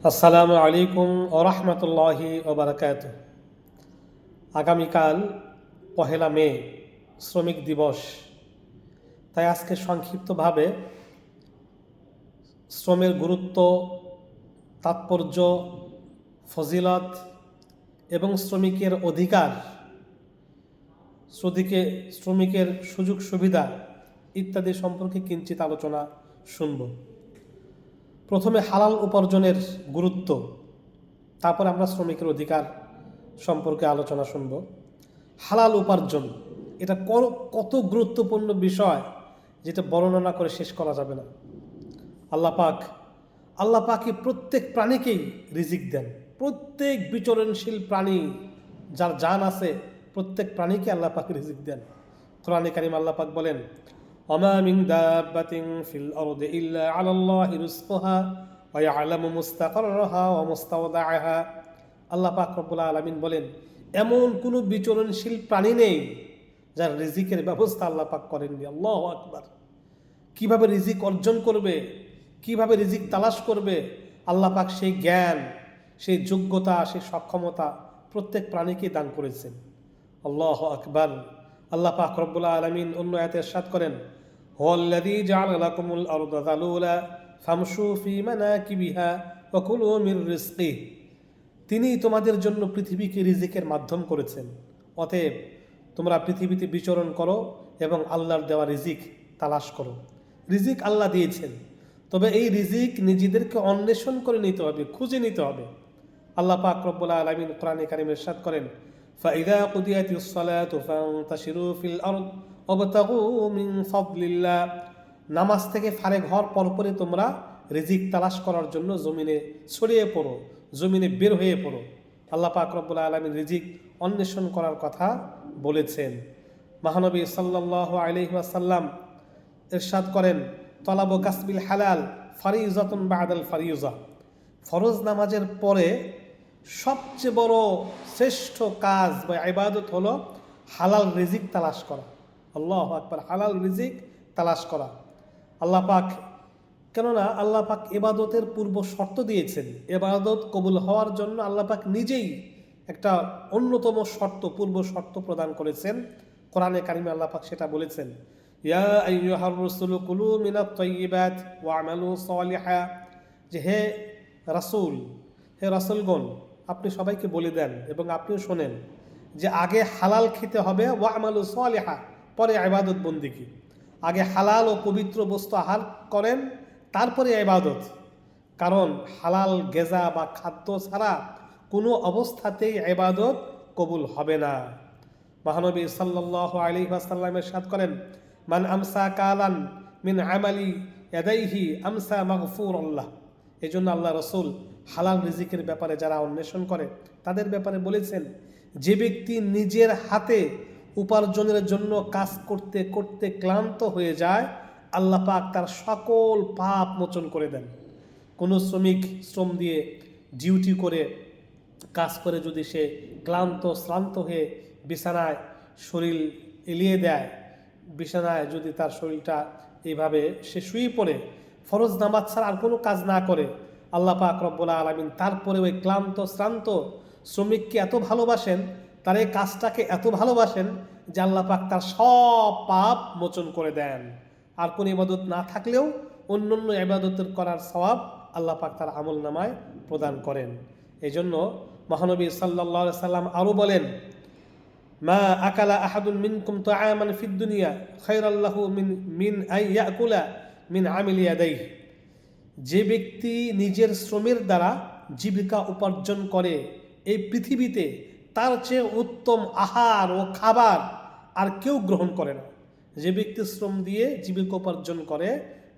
আসসালামু আলাইকুম ওরহমতুল্লাহি ওবরাকাতুহ। আগামীকাল পহেলা মে শ্রমিক দিবস। তাই আজকে সংক্ষিপ্তভাবে শ্রমের গুরুত্ব, তাৎপর্য, ফজিলত এবং শ্রমিকের অধিকার, শ্রমিকের সুযোগ সুবিধা ইত্যাদি সম্পর্কে কিঞ্চিত আলোচনা শুনব। প্রথমে হালাল উপার্জনের গুরুত্ব, তারপর আমরা শ্রমিকের অধিকার সম্পর্কে আলোচনা শুনব। হালাল উপার্জন এটা কত গুরুত্বপূর্ণ বিষয়, যেটা বর্ণনা না করে শেষ করা যাবে না। আল্লাহ পাকই প্রত্যেক প্রাণীকেই রিজিক দেন। প্রত্যেক বিচরণশীল প্রাণী, যার জান আছে, প্রত্যেক প্রাণীকে আল্লাহ পাক রিজিক দেন। কোরআনে কারিম আল্লাহ পাক বলেন, ওমা মিন দাব্বাতিন ফিল আরদি ইল্লা আলাল্লাহি রিজকুহা ওয়া ইয়ালামু মুস্তাকাররাহা ওয়া মুস্তাওদাআহা। আল্লাহ পাক রব্বুল আলামিন বলেন, এমন কোনো বিচরণশীল প্রাণী নেই যার রিজিকের ব্যবস্থা আল্লাহ পাক করেননি। আল্লাহু আকবার। কিভাবে রিজিক অর্জন করবে, কিভাবে রিজিক তালাশ করবে, আল্লাহ পাক সেই জ্ঞান, সেই যোগ্যতা, সেই সক্ষমতা প্রত্যেক প্রাণীকে দান করেছেন। আল্লাহু আকবার। আল্লাহ পাক রব্বুল আলামিন অন্য আয়াতে ইরশাদ করেন, হুয়াল্লাযী জাআলা লাকুমুল আরদা যালুলা ফামশু ফি মানাকিবিহা ওয়া কুলু মির রিজকিহি। তিনি তোমাদের জন্য পৃথিবীকে রিজিকের মাধ্যম করেছেন। অতএব তোমরা পৃথিবীতে বিচরণ করো এবং আল্লাহর দেওয়া রিজিক তালাশ করো। রিজিক আল্লাহ দিয়েছেন, তবে এই রিজিক নিজেদেরকে অন্বেষণ করে নিতে হবে, খুঁজে নিতে হবে। আল্লাহ পাক রব্বুল আলামিন কোরআনে কারিমে ইরশাদ করেন, ফাইদা কুদিয়াতিস সালাতু ফান্তাশিরু ফিল আরদ ওয়াবতাগু মিন ফাদলিল্লাহ। নামাজ থেকে ফারেগ হওয়ার পরপরই তোমরা রিজিক তালাশ করার জন্য জমিনে ছড়িয়ে পড়ো, জমিনে বের হয়ে পড়ো। আল্লাহ পাক রব্বুল আলামিন রিজিক অন্বেষণ করার কথা বলেছেন। মহানবী সাল্লাল্লাহু আলাইহি ওয়াসাল্লাম ইরশাদ করেন, তলাবু কাসবিল হালাল ফারিজাতুন বাদাল ফারিজা। ফরজ নামাজের পরে সবচেয়ে বড় শ্রেষ্ঠ কাজ বা ইবাদত হলো হালাল রিজিক তালাশ করা। আল্লাহু আকবার। হালাল রিজিক তালাশ করা। কেননা আল্লাহ পাক ইবাদতের পূর্ব শর্ত দিয়েছেন। ইবাদত কবুল হওয়ার জন্য আল্লাহ পাক নিজেই একটা অন্যতম শর্ত, পূর্ব শর্ত প্রদান করেছেন। কোরআনে কারিমে আল্লাহ পাক সেটা বলেছেন, ইয়া আইয়ুহার রাসূলু কুলু মিনাত তাইয়্যিবাত ওয়া আমালু সালিহা। যে হে রাসূলগণ, আপনি সবাইকে বলে দেন এবং আপনিও শোনেন যে আগে হালাল খেতে হবে, ওয়া আমালু সালিহা, পরে ইবাদত বন্দেগী। আগে হালাল ও পবিত্র বস্তু আহার করেন, তারপরে ইবাদত। কারণ হালাল গেজা বা খাদ্য ছাড়া কোনো অবস্থাতেই ইবাদত কবুল হবে না। মহানবী সাল্লাল্লাহু আলাইহি ওয়াসাল্লাম ইরশাদ করেন, মান আমসা কালান মিন আমালি ইয়াদাইহি আমসা মাগফুরুল্লাহ। এজন্য আল্লাহ রাসূল হালাল রিজিকের ব্যাপারে যারা অন্বেষণ করে তাদের ব্যাপারে বলেছেন, যে ব্যক্তি নিজের হাতে উপার্জনের জন্য কাজ করতে করতে ক্লান্ত হয়ে যায়, আল্লাহ পাক তার সকল পাপ মোচন করে দেন। কোনো শ্রমিক শ্রম দিয়ে ডিউটি করে কাজ করে যদি সে শ্রান্ত হয়ে বিছানায় শরীর এলিয়ে দেয়, বিছানায় যদি তার শরীরটা এইভাবে সে শুয়ে পড়ে, ফরজ নামাজ ছাড়া আর কোনো কাজ না করে, আল্লাহ পাক রব্বুল আলামিন তারপরে ওই শ্রান্ত শ্রমিককে এত ভালোবাসেন, তার এই কাজটাকে এত ভালোবাসেন যে আল্লাহ পাক তার সব পাপ মোচন করে দেন। আর কোন ইবাদত না থাকলেও অন্য ইবাদতের করার সওয়াব আল্লাহ পাক তার আমল নামায় প্রদান করেন। এই জন্য মহানবী সাল্লাল্লাহু আলাইহি সাল্লাম আরও বলেন, মা আকালা আহাদুন মিনকুম তাআমান ফিদ দুনিয়া খায়রাল্লাহু মিন আন ইয়াকুলা মিন আমিলি ইয়াদাইহি। যে ব্যক্তি নিজের শ্রমের দ্বারা জীবিকা উপার্জন করে এই পৃথিবীতে, তার চেয়ে উত্তম আহার ও খাবার আর কেউ গ্রহণ করে না। যে ব্যক্তি শ্রম দিয়ে জীবিকা উপার্জন করে,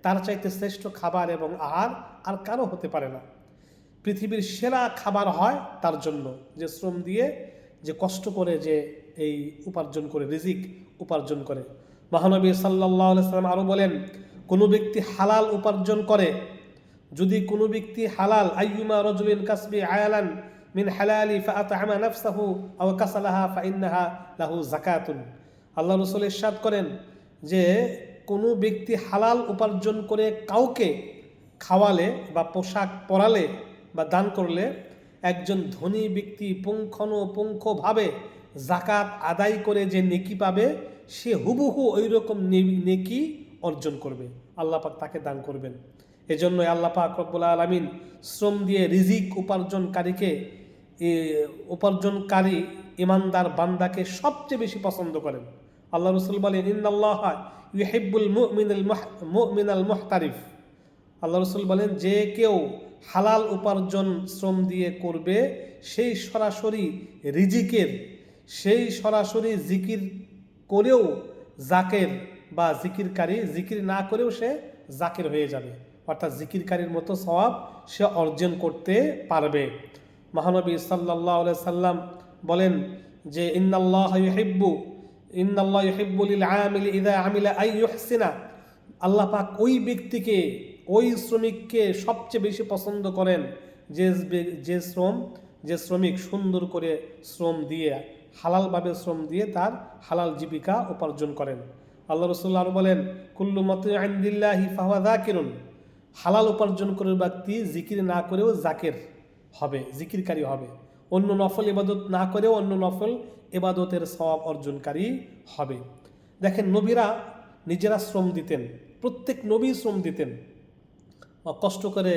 তার চাইতে শ্রেষ্ঠ খাবার এবং আহার আর কারো হতে পারে না। পৃথিবীর সেরা খাবার হয় তার জন্য, যে শ্রম দিয়ে, যে কষ্ট করে, যে এই উপার্জন করে, রিজিক উপার্জন করে। মহানবী সাল্লাল্লাহু আলাইহি সাল্লাম আরও বলেন, কোনো ব্যক্তি হালাল উপার্জন করে, যদি কোনো ব্যক্তি হালাল, আইয়ুমা রাজুলিন কাসবি আয়ালান মিন হালালি ফাআতআমা নাফসাহু আও কাসালাহা ফাইন্নাহা লাহু যাকাতুন। আল্লাহ রাসূল ইরশাদ করেন যে কোনো ব্যক্তি হালাল উপার্জন করে কাউকে খাওয়ালে বা পোশাক পরালে বা দান করলে একজন ধনী ব্যক্তি পুঙ্খানুপুঙ্খভাবে জাকাত আদায় করে যে নেকি পাবে, সে হুবহু ওই রকম নেকি অর্জন করবে, আল্লাহ পাক তাকে দান করবেন। এজন্য আল্লাহ পাক রব্বুল আলামিন শ্রম দিয়ে রিজিক উপার্জনকারী ইমানদার বান্দাকে সবচেয়ে বেশি পছন্দ করেন। আল্লাহ রসুল বলেন, ইন্নাল্লাহা ইউহিব্বুল মুমিনাল মুহতারিফ। আল্লাহ রসুল বলেন, যে কেউ হালাল উপার্জন শ্রম দিয়ে করবে, সেই সরাসরি জিকির করেও জাকের বা জিকিরকারী, জিকির না করেও সে জাকের হয়ে যাবে, অর্থাৎ জিকিরকারীর মতো সওয়াব সে অর্জন করতে পারবে। মহানবী সাল্লাল্লাহু আলাইহি সাল্লাম বলেন যে ইন্নাল্লাহা ইউহিব্বু লিল আমিলি ইযা আমিলা আই ইউহসিনা। আল্লাহ পাক ওই ব্যক্তিকে, ওই শ্রমিককে সবচেয়ে বেশি পছন্দ করেন যে শ্রমিক সুন্দর করে শ্রম দিয়ে, হালালভাবে শ্রম দিয়ে তার হালাল জীবিকা উপার্জন করেন। আল্লাহ রাসূল আরও বলেন, কুল্লু মাতিউন লিল্লাহি ফাহুয়া যাকিরুন। হালাল উপার্জন করে ব্যক্তি জিকির না করেও জাকের হবে, জিকিরকারী হবে। অন্য নফল ইবাদত না করেও অন্য নফল ইবাদতের সওয়াব অর্জনকারী হবে। দেখেন, নবীরা নিজেরা শ্রম দিতেন, প্রত্যেক নবী শ্রম দিতেন, কষ্ট করে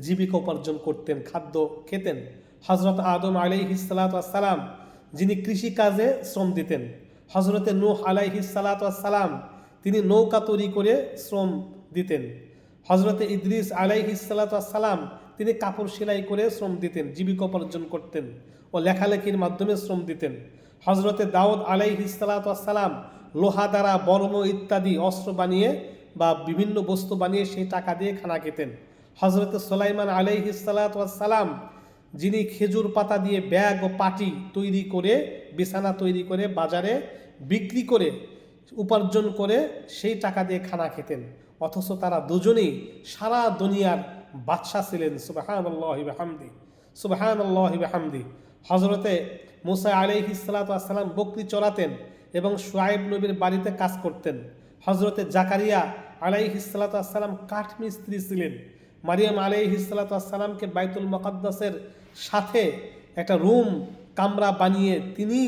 জীবিকা উপার্জন করতেন, খাদ্য খেতেন। হযরত আদম আলাইহিস সালাতু ওয়াস সালাম যিনি কৃষিকাজে শ্রম দিতেন, হযরতে নূহ আলাইহিস সালাতু ওয়াস সালাম তিনি নৌকা তৈরি করে শ্রম দিতেন, হযরতে ইদ্রিস আলাইহিস সালাতু ওয়াস সালাম তিনি কাপড় সেলাই করে শ্রম দিতেন, জীবিকা উপার্জন করতেন ও লেখালেখির মাধ্যমে শ্রম দিতেন। হযরতে দাউদ আলাইহিস সালাতু ওয়াস সালাম লোহা দ্বারা বর্ম ইত্যাদি অস্ত্র বানিয়ে বা বিভিন্ন বস্তু বানিয়ে সেই টাকা দিয়ে খানা খেতেন। হযরতে সুলাইমান আলাইহিস সালাতু ওয়াস সালাম যিনি খেজুর পাতা দিয়ে ব্যাগ ও পাটি তৈরি করে, বিছানা তৈরি করে বাজারে বিক্রি করে উপার্জন করে সেই টাকা দিয়ে খানা খেতেন। অথচ তারা দুজনেই সারা দুনিয়ার বাদশা ছিলেন। সুবহানাল্লাহি ওয়া বিহামদি, সুবহানাল্লাহি ওয়া বিহামদি। হযরতে মুসা আলাইহিস সালাতু ওয়াস সালাম বকরি চড়াতেন এবং শুআয়ব নবীর বাড়িতে কাজ করতেন। হযরতে জাকারিয়া আলাইহিস সালাতু ওয়াস সালাম কাঠমিস্ত্রি ছিলেন। মারিয়াম আলাইহিস সালাতু ওয়াস সালামকে বাইতুল মুকাদ্দাসের সাথে একটা রুম, কামরা বানিয়ে তিনি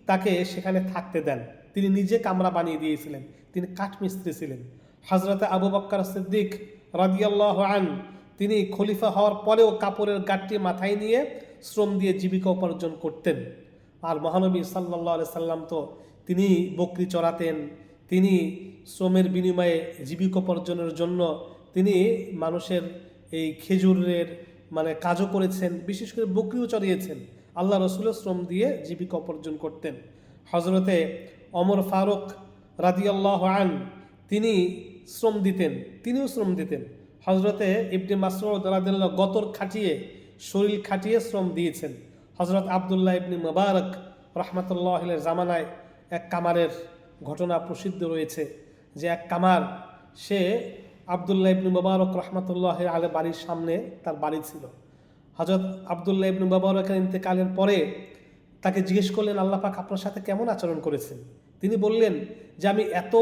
তাকে সেখানে থাকতে দেন। তিনি নিজে কামরা বানিয়ে দিয়েছিলেন, তিনি কাঠমিস্ত্রি ছিলেন। হযরতে আবু বকর সিদ্দিক রাদিয়াল্লাহু আনহু তিনি খলিফা হওয়ার পরেও কাপড়ের গাঁটটি মাথায় নিয়ে শ্রম দিয়ে জীবিকা উপার্জন করতেন। আর মহানবী সাল্লাল্লাহু আলাইহি সাল্লাম তো তিনি বকরি চড়াতেন, তিনি শ্রমের বিনিময়ে জীবিকা উপার্জনের জন্য তিনি মানুষের এই খেজুরের কাজও করেছেন, বিশেষ করে বকরিও চড়িয়েছেন। আল্লাহ রসুলও শ্রম দিয়ে জীবিকা উপার্জন করতেন। হযরতে ওমর ফারুক রাদিয়াল্লাহু আনহু তিনি শ্রম দিতেন, তিনিও শ্রম দিতেন। হযরতে ইবনে মাসউদ রাদিয়াল্লাহু গতর খাটিয়ে, শরীর খাটিয়ে শ্রম দিয়েছেন। হযরত আব্দুল্লাহ ইবনে মুবারক রাহমাতুল্লাহি আলাইহির জামানায় এক কামারের ঘটনা প্রসিদ্ধ রয়েছে যে এক কামার, সে আব্দুল্লাহ ইবনে মুবারক রাহমাতুল্লাহি আলাইহির বাড়ির সামনে তার বাড়ি ছিল। হযরত আব্দুল্লাহ ইবনে মুবারকের ইন্তেকালের পরে তাকে জিজ্ঞেস করলেন, আল্লাহ পাক আপনার সাথে কেমন আচরণ করেছেন? তিনি বললেন যে আমি এত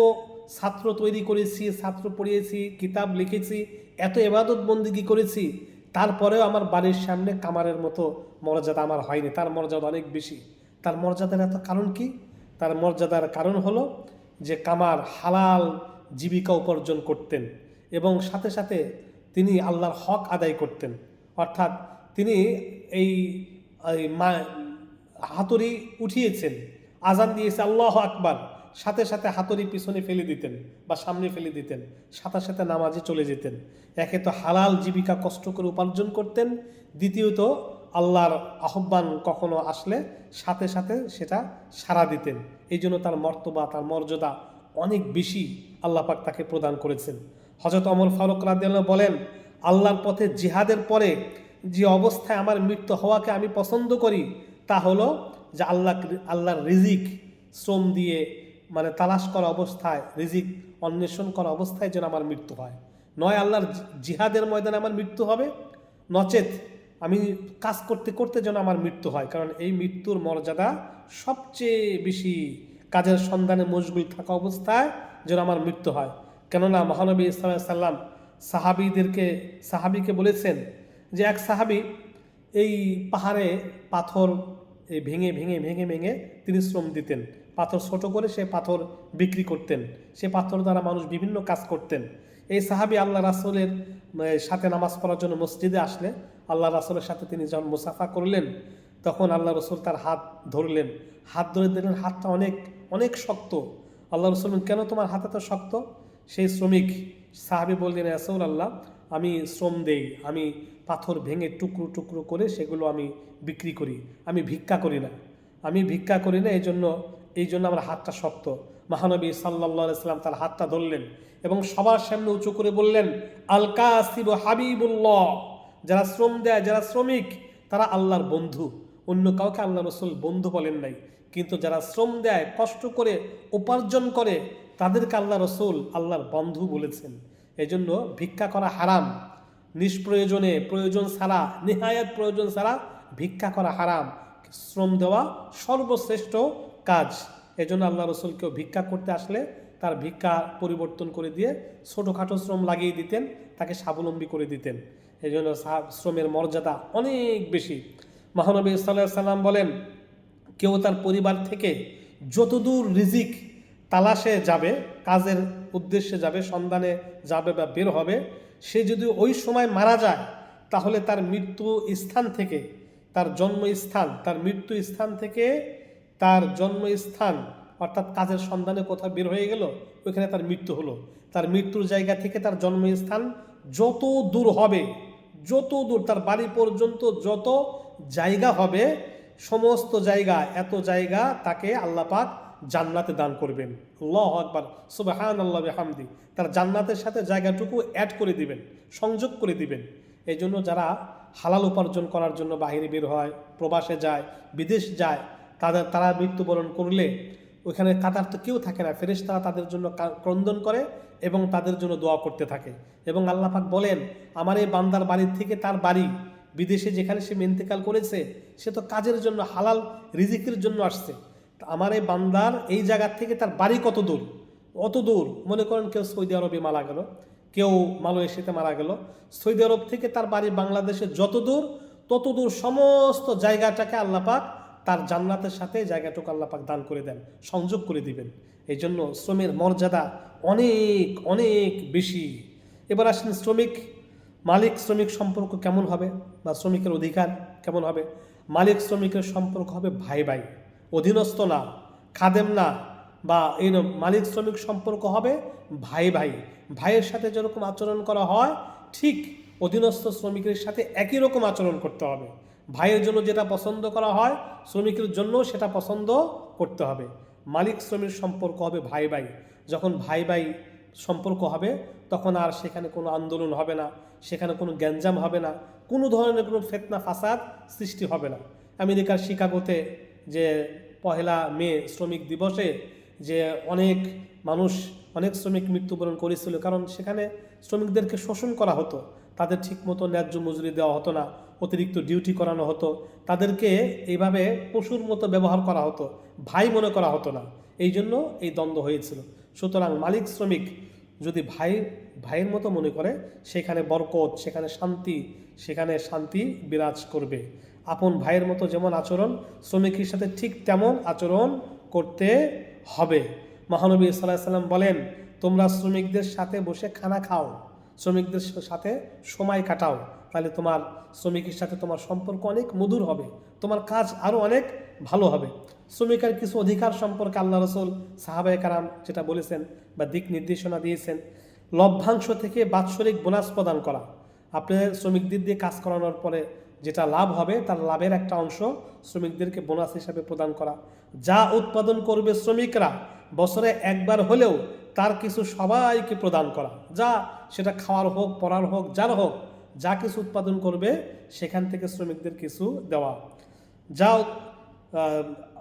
ছাত্র তৈরি করেছি, ছাত্র পড়িয়েছি, কিতাব লিখেছি, এত ইবাদত বন্দেগী করেছি, তারপরেও আমার বাড়ির সামনে কামারের মতো মর্যাদা আমার হয়নি। তার মর্যাদা অনেক বেশি। তার মর্যাদার এত কারণ কি? তার মর্যাদার কারণ হলো যে কামার হালাল জীবিকা উপার্জন করতেন এবং সাথে সাথে তিনি আল্লাহর হক আদায় করতেন। অর্থাৎ তিনি এই হাতুড়ি উঠিয়েছেন, আজান দিয়েছে আল্লাহু আকবার, সাথে সাথে হাতুড়ি পিছনে ফেলে দিতেন বা সামনে ফেলে দিতেন, সাথে সাথে নামাজে চলে যেতেন। একে তো হালাল জীবিকা কষ্ট করে উপার্জন করতেন, দ্বিতীয়ত আল্লাহর আহ্বান কখনো আসলে সাথে সাথে সেটা সাড়া দিতেন। এই জন্য তার মর্তবা, তার মর্যাদা অনেক বেশি আল্লাহ পাক তাকে প্রদান করেছেন। হযরত ওমর ফারুক রাদিয়াল্লাহু বলেন, আল্লাহর পথে জিহাদের পরে যে অবস্থায় আমার মৃত্যু হওয়াকে আমি পছন্দ করি তা হলো যে আল্লাহর রিজিক শ্রম দিয়ে তালাশ করা অবস্থায়, রিজিক অন্বেষণ করা অবস্থায় যেন আমার মৃত্যু হয়। নয় আল্লাহর জিহাদের ময়দানে আমার মৃত্যু হবে, নচেত আমি কাজ করতে করতে যেন আমার মৃত্যু হয়। কারণ এই মৃত্যুর মর্যাদা সবচেয়ে বেশি কাজের সন্ধানে মশগুল থাকা অবস্থায় যেন আমার মৃত্যু হয়। কেননা মহানবী সাল্লাল্লাহু আলাইহি সাল্লাম সাহাবিকে বলেছেন যে এক সাহাবী এই পাহাড়ে পাথর ভেঙে ভেঙে ভেঙে ভেঙে তিনি শ্রম দিতেন, পাথর ছোট করে সে পাথর বিক্রি করতেন, সে পাথর দ্বারা মানুষ বিভিন্ন কাজ করতেন। এই সাহাবী আল্লাহ রাসূলের সাথে নামাজ পড়ার জন্য মসজিদে আসলে আল্লাহ রাসূলের সাথে তিনি যখন মুসাফা করলেন, তখন আল্লাহ রসুল তার হাত ধরলেন, হাত ধরে দিলেন, হাতটা অনেক অনেক শক্ত। আল্লাহ রসুল বললেন, কেন তোমার হাত এত শক্ত? সেই শ্রমিক সাহাবী বললেন, ইয়া রাসূলুল্লাহ, আমি শ্রম দেই, আমি পাথর ভেঙে টুকরো টুকরো করে সেগুলো আমি বিক্রি করি, আমি ভিক্ষা করি না, আমি ভিক্ষা করি না, এই জন্য আমার হাতটা শক্ত। মহানবী সাল্লাল্লাহু আলাইহি সাল্লাম তার হাতটা ধরলেন এবং সবার সামনে উঁচু করে বললেন, আল কাসিবু হাবিবুল্লাহ, যারা শ্রম দেয়, যারা শ্রমিক, তারা আল্লাহর বন্ধু। অন্য কাউকে আল্লাহ রসুল বন্ধু বলেন নাই, কিন্তু যারা শ্রম দেয়, কষ্ট করে উপার্জন করে, তাদেরকে আল্লাহ রসুল আল্লাহর বন্ধু বলেছেন। এই জন্য ভিক্ষা করা হারাম, নিষ্প্রয়োজনে, প্রয়োজন ছাড়া, নেহায়াত প্রয়োজন ছাড়া ভিক্ষা করা হারাম। শ্রম দেওয়া সর্বশ্রেষ্ঠ কাজ। এই জন্য আল্লাহ রসুল কেউ ভিক্ষা করতে আসলে তার ভিক্ষা পরিবর্তন করে দিয়ে ছোটোখাটো শ্রম লাগিয়ে দিতেন, তাকে স্বাবলম্বী করে দিতেন। এই জন্য শ্রমের মর্যাদা অনেক বেশি। মহানবী সাল্লাল্লাহু আলাইহি সাল্লাম বলেন, কেউ তার পরিবার থেকে যতদূর রিজিক তালাশে যাবে, কাজের উদ্দেশ্যে যাবে, সন্ধানে যাবে বা বের হবে, সে যদি ওই সময় মারা যায়, তাহলে তার মৃত্যু স্থান থেকে, তার জন্মস্থান, তার মৃত্যু স্থান থেকে তার জন্মস্থান, অর্থাৎ কাজের সন্ধানে কোথাও বের হয়ে গেল, ওইখানে তার মৃত্যু হলো, তার মৃত্যুর জায়গা থেকে তার জন্মস্থান যত দূর হবে, যত দূর তার বাড়ি পর্যন্ত যত জায়গা হবে, সমস্ত জায়গা, এত জায়গা তাকে আল্লাহ পাক জান্নাতে দান করবেন। আল্লাহু আকবার, সুবহানাল্লাহ বিহামদি, তার জান্নাতের সাথে জায়গাটুকু অ্যাড করে দিবেন, সংযোগ করে দিবেন। এই জন্য যারা হালাল উপার্জন করার জন্য বাহিরে বের হয়, প্রবাসে যায়, বিদেশ যায়, তারা মৃত্যুবরণ করলে ওইখানে কাতার তো কেউ থাকে না, ফেরেশতারা তাদের জন্য ক্রন্দন করে এবং তাদের জন্য দোয়া করতে থাকে। এবং আল্লাহ পাক বলেন, আমার এই বান্দার বাড়ির থেকে তার বাড়ি, বিদেশে যেখানে সে ইন্তেকাল করেছে, সে তো কাজের জন্য, হালাল রিজিকের জন্য আসছে, আমার এই বান্দার এই জায়গার থেকে তার বাড়ি কত দূর, অত দূর। মনে করেন কেউ সৌদি আরবে মারা গেল, কেউ মালয়েশিয়াতে মারা গেল, সৌদি আরব থেকে তার বাড়ি বাংলাদেশে যত দূর, তত দূর সমস্ত জায়গাটাকে আল্লাহ পাক তার জান্নাতের সাথে জায়গাটুকু আল্লাহ পাক দান করে দেন, সংযোগ করে দিবেন। এই জন্য শ্রমের মর্যাদা অনেক অনেক বেশি। এবার আসেন শ্রমিক, মালিক শ্রমিক সম্পর্ক কেমন হবে, বা শ্রমিকের অধিকার কেমন হবে? মালিক শ্রমিকের সম্পর্ক হবে ভাই ভাই, অধীনস্থ না, খাদেম না, বা এই মালিক শ্রমিক সম্পর্ক হবে ভাই ভাই। ভাইয়ের সাথে যেরকম আচরণ করা হয়, ঠিক অধীনস্থ শ্রমিকের সাথে একই রকম আচরণ করতে হবে। ভাইয়ের জন্য যেটা পছন্দ করা হয়, শ্রমিকের জন্য সেটা পছন্দ করতে হবে। মালিক শ্রমিক সম্পর্ক হবে ভাই ভাই। যখন ভাই ভাই সম্পর্ক হবে, তখন আর সেখানে কোনো আন্দোলন হবে না, সেখানে কোনো গ্যাঞ্জাম হবে না, কোনো ধরনের কোনো ফিতনা ফাসাদ সৃষ্টি হবে না। আমেরিকার শিকাগোতে যে 1 মে শ্রমিক দিবসে যে অনেক মানুষ, অনেক শ্রমিক মৃত্যুবরণ করেছিল, কারণ সেখানে শ্রমিকদেরকে শোষণ করা হতো, তাদের ঠিকমতো ন্যায্য মজুরি দেওয়া হতো না, অতিরিক্ত ডিউটি করানো হতো, তাদেরকে এইভাবে পশুর মতো ব্যবহার করা হতো, ভাই মনে করা হতো না। এই জন্য এই দ্বন্দ্ব হয়েছিল। সুতরাং মালিক শ্রমিক যদি ভাইয়ের মতো মনে করে, সেখানে বরকত, সেখানে শান্তি বিরাজ করবে। আপন ভাইয়ের মতো যেমন আচরণ, শ্রমিকের সাথে ঠিক তেমন আচরণ করতে হবে। মহানবী সাল্লাল্লাহু আলাইহি সাল্লাম বলেন, তোমরা শ্রমিকদের সাথে বসে খানা খাও, শ্রমিকদের সাথে সময় কাটাও, তাহলে তোমার শ্রমিকের সাথে তোমার সম্পর্ক অনেক মধুর হবে, তোমার কাজ আরও অনেক ভালো হবে। শ্রমিকের কিছু অধিকার সম্পর্কে আল্লাহ রসুল সাহাবায়ে কারাম যেটা বলেছেন বা দিক নির্দেশনা দিয়েছেন, লভ্যাংশ থেকে বাৎসরিক বোনাস প্রদান করা। আপনি শ্রমিকদের দিয়ে কাজ করানোর পরে যেটা লাভ হবে, তার লাভের একটা অংশ শ্রমিকদেরকে বোনাস হিসাবে প্রদান করা। যা উৎপাদন করবে শ্রমিকরা, বছরে একবার হলেও তার কিছু সবাইকে প্রদান করা, যা সেটা খাওয়ার হোক, পড়ার হোক, যার হোক, যা কিছু উৎপাদন করবে সেখান থেকে শ্রমিকদের কিছু দেওয়া। যা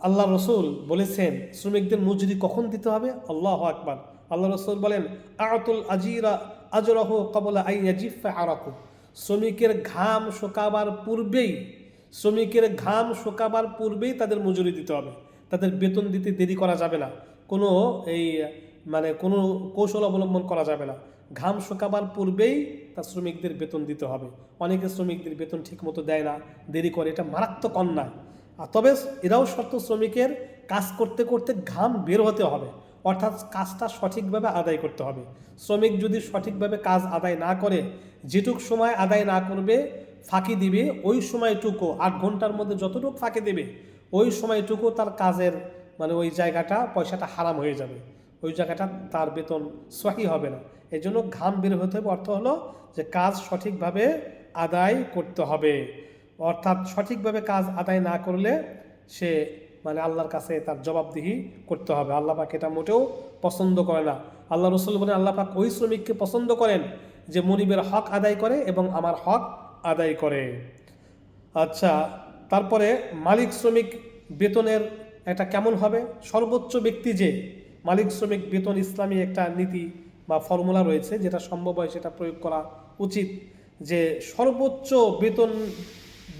আল্লাহ রসুল বলেছেন শ্রমিকদের মজুরি কখন দিতে হবে। আল্লাহু আকবার, আল্লাহ রসুল বলেন, আতুল আজিরা আজরাহু ক্বাবলা আন ইয়াজিফা আরাকু, শ্রমিকের ঘাম শুকাবার পূর্বেই তাদের মজুরি দিতে হবে, তাদের বেতন দিতে দেরি করা যাবে না, কোনো কৌশল অবলম্বন করা যাবে না। ঘাম শুকাবার পূর্বেই তার শ্রমিকদের বেতন দিতে হবে। অনেকে শ্রমিকদের বেতন ঠিকমতো দেয় না, দেরি করে, এটা মারাত্মক অন্যায়। আর তবে এরাও শর্ত, শ্রমিকের কাজ করতে করতে ঘাম বের হতে হবে, অর্থাৎ কাজটা সঠিকভাবে আদায় করতে হবে। শ্রমিক যদি সঠিকভাবে কাজ আদায় না করে, যেটুক সময় আদায় না করবে, ফাঁকি দিবে, ওই সময়টুকু 8 ঘন্টার মধ্যে যতটুকু ফাঁকি দেবে, ওই সময়টুকু তার কাজের মানে ওই জায়গাটা পয়সাটা হারাম হয়ে যাবে, ওই জায়গাটা তার বেতন সহি হবে না। এই জন্য ঘাম বের হতে হবে, অর্থ হলো যে কাজ সঠিকভাবে আদায় করতে হবে। অর্থাৎ সঠিকভাবে কাজ আদায় না করলে সে মানে আল্লাহর কাছে তার জবাবদিহি করতে হবে। আল্লাহ পাক এটা মোটেও পছন্দ করে না। আল্লাহ রসুল বলেন, আল্লাহ পাক ওই শ্রমিককে পছন্দ করেন যে মনিবের হক আদায় করে এবং আমার হক আদায় করে। আচ্ছা, তারপরে মালিক শ্রমিক বেতনের একটা কেমন হবে? সর্বোচ্চ ব্যক্তি যে মালিক শ্রমিক বেতন, ইসলামী একটা নীতি বা ফর্মুলা রয়েছে, যেটা সম্ভব হয় সেটা প্রয়োগ করা উচিত। যে সর্বোচ্চ বেতন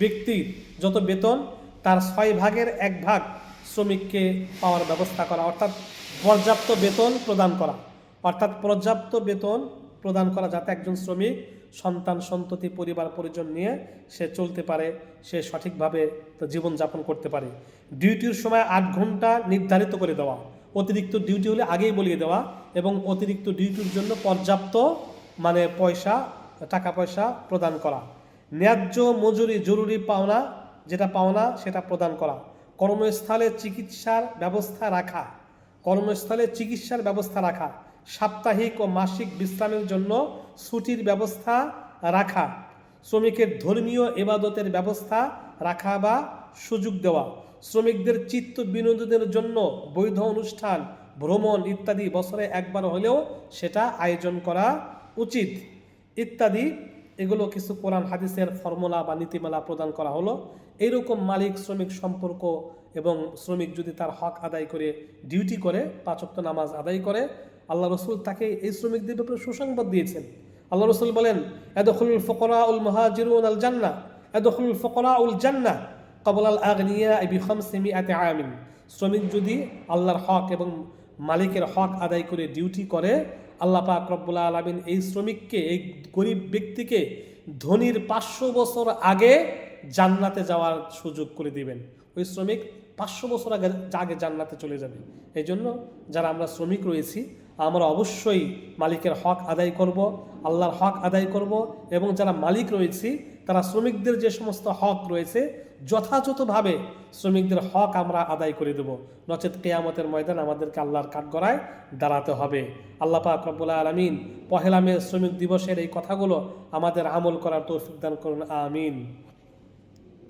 ব্যক্তির যত বেতন, তার 1/6 শ্রমিককে পাওয়ার ব্যবস্থা করা, অর্থাৎ পর্যাপ্ত বেতন প্রদান করা, যাতে একজন শ্রমিক সন্তান সন্ততি পরিবার পরিজন নিয়ে সে চলতে পারে, সে সঠিকভাবে জীবনযাপন করতে পারে। ডিউটির সময় 8 ঘন্টা নির্ধারিত করে দেওয়া, অতিরিক্ত ডিউটি হলে আগেই বলিয়ে দেওয়া, এবং অতিরিক্ত ডিউটির জন্য পর্যাপ্ত মানে টাকা পয়সা প্রদান করা। ন্যায্য মজুরি, জরুরি পাওনা যেটা পাওনা সেটা প্রদান করা। কর্মস্থলে চিকিৎসার ব্যবস্থা রাখা, সাপ্তাহিক ও মাসিক বিশ্রামের জন্য ছুটির ব্যবস্থা রাখা, শ্রমিকের ধর্মীয় ইবাদতের ব্যবস্থা রাখা বা সুযোগ দেওয়া, শ্রমিকদের চিত্ত বিনোদনের জন্য বৈধ অনুষ্ঠান, ভ্রমণ ইত্যাদি বছরে একবার হলেও সেটা আয়োজন করা উচিত ইত্যাদি। এগুলো কিছু কোরআন হাদিসের ফর্মুলা বা নীতিমালা প্রদান করা হলো। এইরকম মালিক শ্রমিক সম্পর্ক, এবং শ্রমিক যদি তার হক আদায় করে ডিউটি করে, 5 ওয়াক্ত নামাজ আদায় করে, আল্লাহ রসুল তাকে এই শ্রমিকদের ব্যাপারে সুসংবাদ দিয়েছেন। আল্লাহ রসুল বলেন, ইয়াদখুলুল ফুকারাউল মুহাজিরুন আল জান্নাহ, ইয়াদখুলুল ফুকারাউল জান্নাহ ক্বাবলা আল আগনিয়া বি500 আমিন। শ্রমিক যদি আল্লাহর হক এবং মালিকের হক আদায় করে ডিউটি করে, আল্লাহ পাক রব্বুল আলামিন এই শ্রমিককে, এই গরিব ব্যক্তিকে ধনীর 500 বছর আগে জান্নাতে যাওয়ার সুযোগ করে দিবেন। ওই শ্রমিক 500 বছর আগে জান্নাতে চলে যাবে। এই জন্য যারা আমরা শ্রমিক রয়েছি, আমরা অবশ্যই মালিকের হক আদায় করব, আল্লাহর হক আদায় করব, এবং যারা মালিক রয়েছি তারা শ্রমিকদের যে সমস্ত হক রয়েছে যথাযথভাবে শ্রমিকদের হক আমরা আদায় করে দেব, নচেত কিয়ামতের ময়দান আমাদেরকে আল্লাহর কাঠগড়ায় দাঁড়াতে হবে। আল্লাহ পাক রব্বুল আলামিন 1 মে শ্রমিক দিবসের এই কথাগুলো আমাদের আমল করার তৌফিক দান করুন, আমিন।